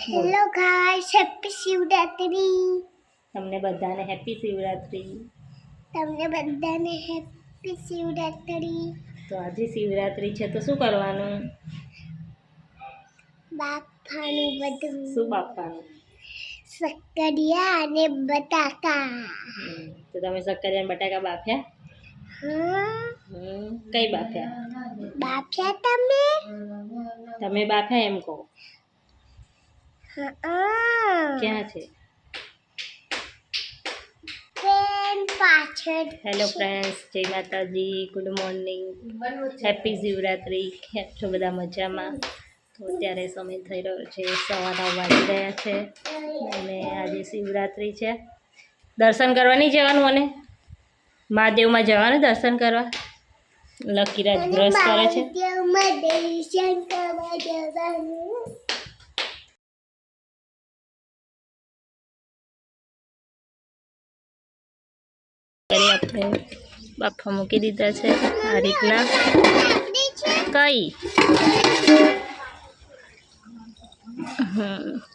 Hello guys, happy Shivratri. તમને બધાને happy Shivratri. તો આજે શિવરાત્રી છે તો શું કરવાનું? બાફાનું બધું. શું બાફવાનું? શક્કરિયા અને બટાકા. તો તમે શક્કરિયા અને બટાકા બાફ્યા? કઈ બાફ્યા? તમે બાફ્યા એમ કહો. ક્યાં છે? હેલો ફ્રેન્ડ્સ, જય માતાજી, ગુડ મોર્નિંગ, હેપી શિવરાત્રી. કેમ છો બધા? મજામાં? તો અત્યારે સમય થઈ રહ્યો છે 9:15 વાગી રહ્યા છે અને આજે શિવરાત્રી છે. દર્શન કરવા નહીં જવાનું? મને મહાદેવમાં જવાનું દર્શન કરવા. લકીરાજ બ્રશ કરે છે. આપણે બાફા મૂકી દીધા છે આ રીતના. કઈ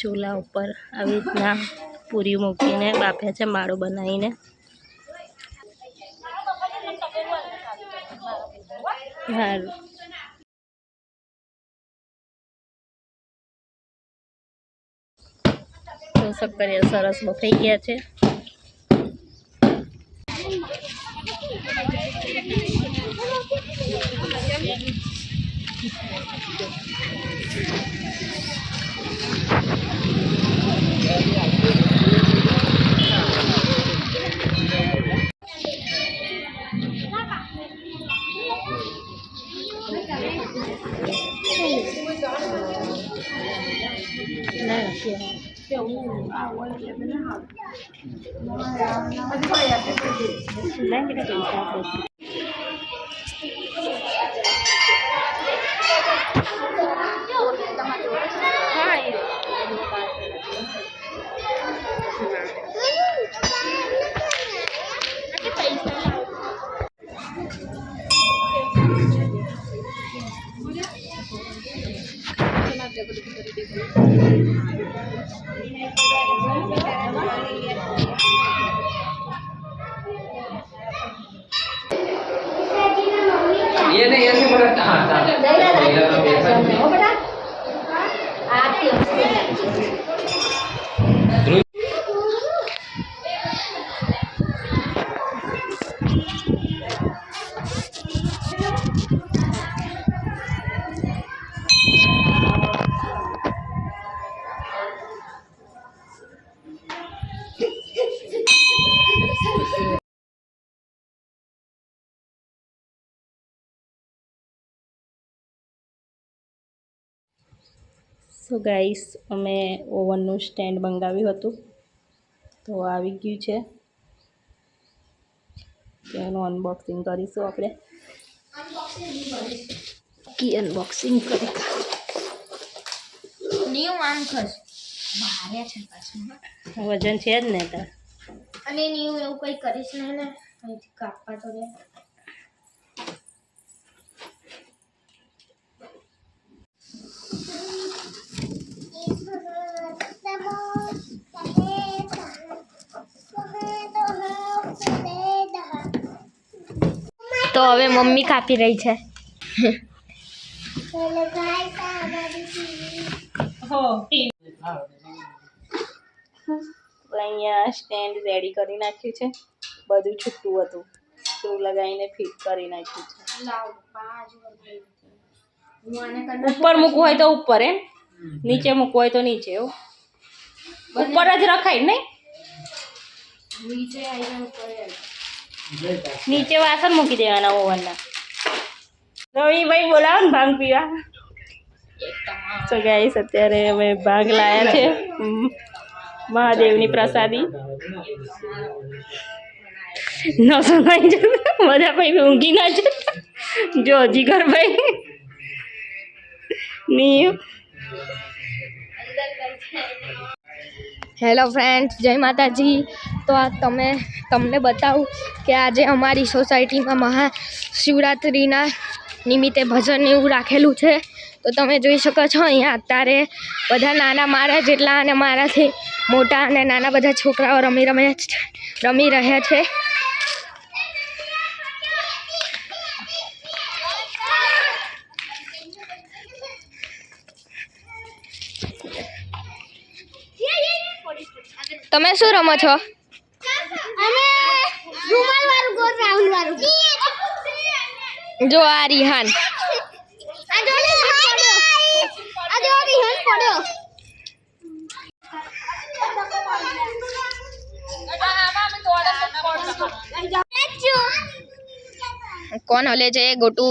ચૂલા ઉપર આવી રીતના પૂરી મૂકીને બાફ્યા છે, માળો બનાવીને. સારું. તો શક્કરિયા સરસ બફાઈ ગયા છે. ये नहीं ऐसे बड़ा हाँ સો ગાઈસ, અમે ઓવનનું સ્ટેન્ડ મંગાવ્યું હતું તો આવી ગયું છે. તેનું અનબોક્સિંગ કરીશું આપણે. અનબોક્સિંગ કરી વજન છે જ ને તાર. અને એવું કઈ કરીશ નહીં ને, અહીંથી કાપવા તો દે. તો હવે મમ્મી કાપી રહી છે. અહીંયા સ્ટેન્ડ રેડી કરી નાખ્યું છે. બધું છૂટું હતું, સ્ક્રૂ લગાવીને ફિટ કરી નાખ્યું છે. ઉપર મૂકવું હોય તો ઉપર, એમ નીચે મૂકવું હોય તો નીચે. એવું ઉપર જ રખાય નહીં? નીચે વાસણ મૂકી દેવાના ઓવનના. રવિભાઈ બોલાવો ને ભાંગ પીવા. તો ગાઈસ, અત્યારે અમે ભાંગ લાયા છે, મહાદેવની પ્રસાદી. નસો નહીં જતા બધા ભાઈ ઊંઘી ના છે. જો જીગરભાઈ ની. હેલો ફ્રેન્ડ્સ, જય માતાજી. તો આ તમને બતાવું કે આજે અમારી સોસાયટીમાં મહાશિવરાત્રિના નિમિત્તે ભજન એવું રાખેલું છે. તો તમે જોઈ શકો છો અહીંયા અત્યારે બધા નાના મારા જેટલા અને મારાથી મોટા અને નાના બધા છોકરાઓ રમી રહ્યા છે. તમે શું રમો છો? જો આ રિહાન કોણ હલે છે? ગોટુ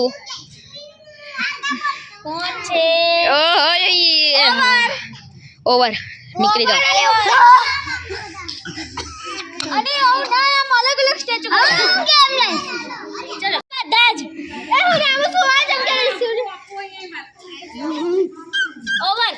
કોણ છે? ઓવર નીકળી જાઓ. અરે ઓ ના આમ અલગ અલગ સ્ટેચ્યુ કેમ નહીં? ચલો બધા જ એ હું રામ કો આ જમ કરીશું. Over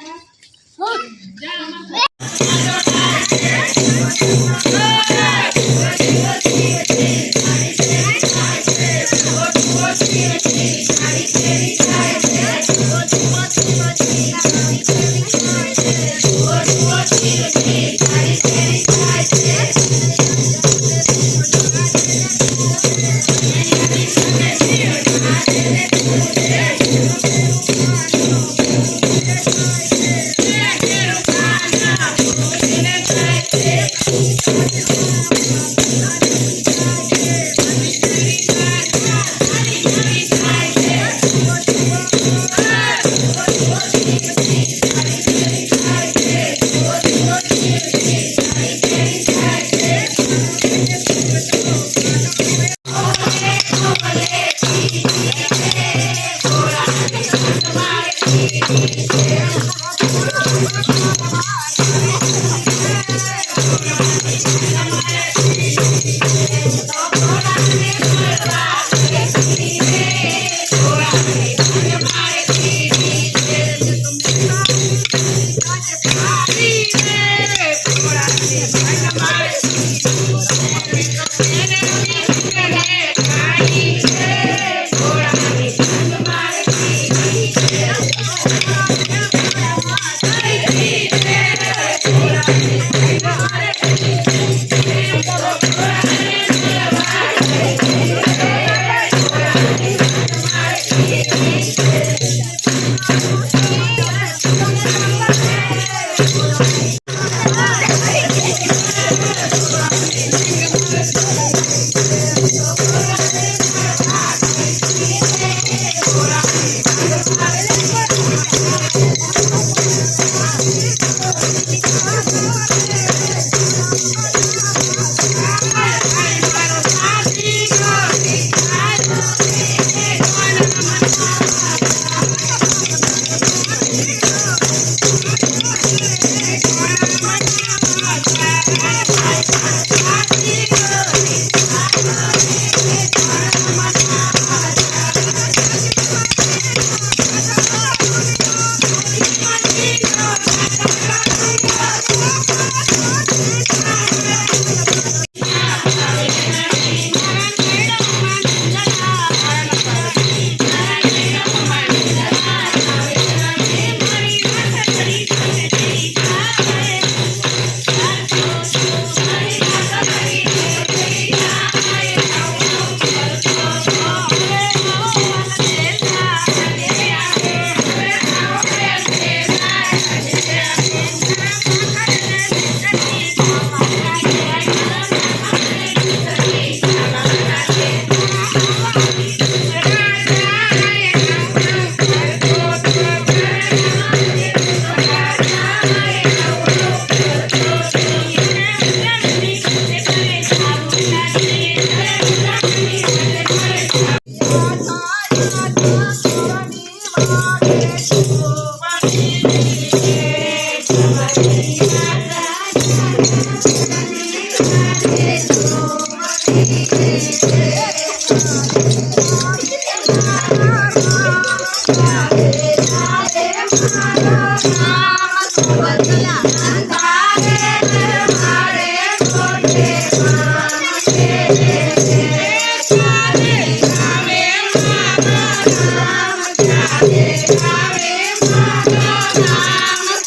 Hare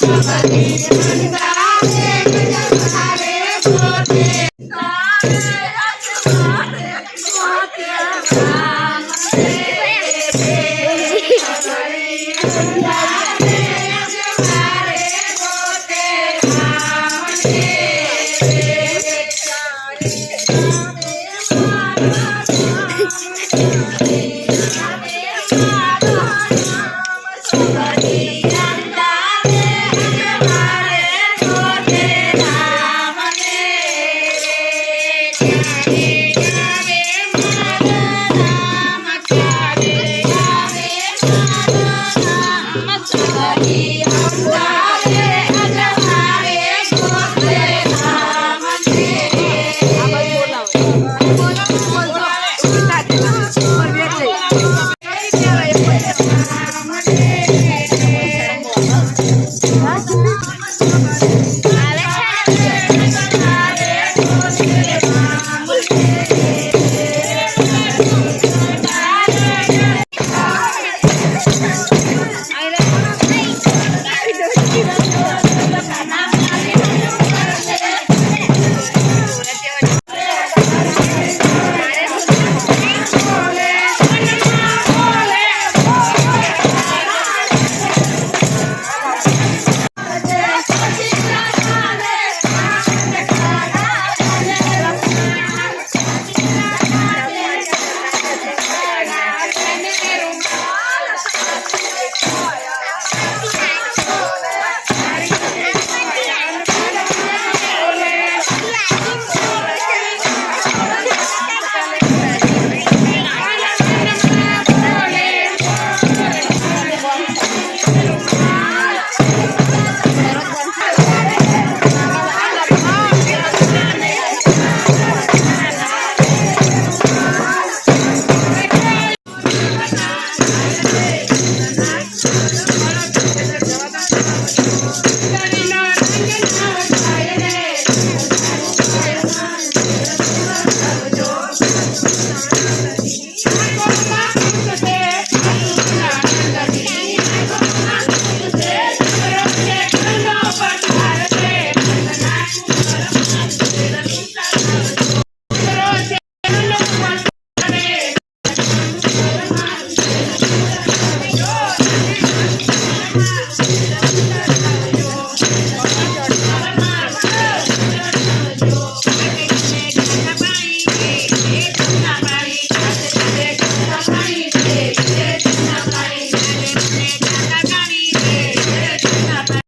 Bye.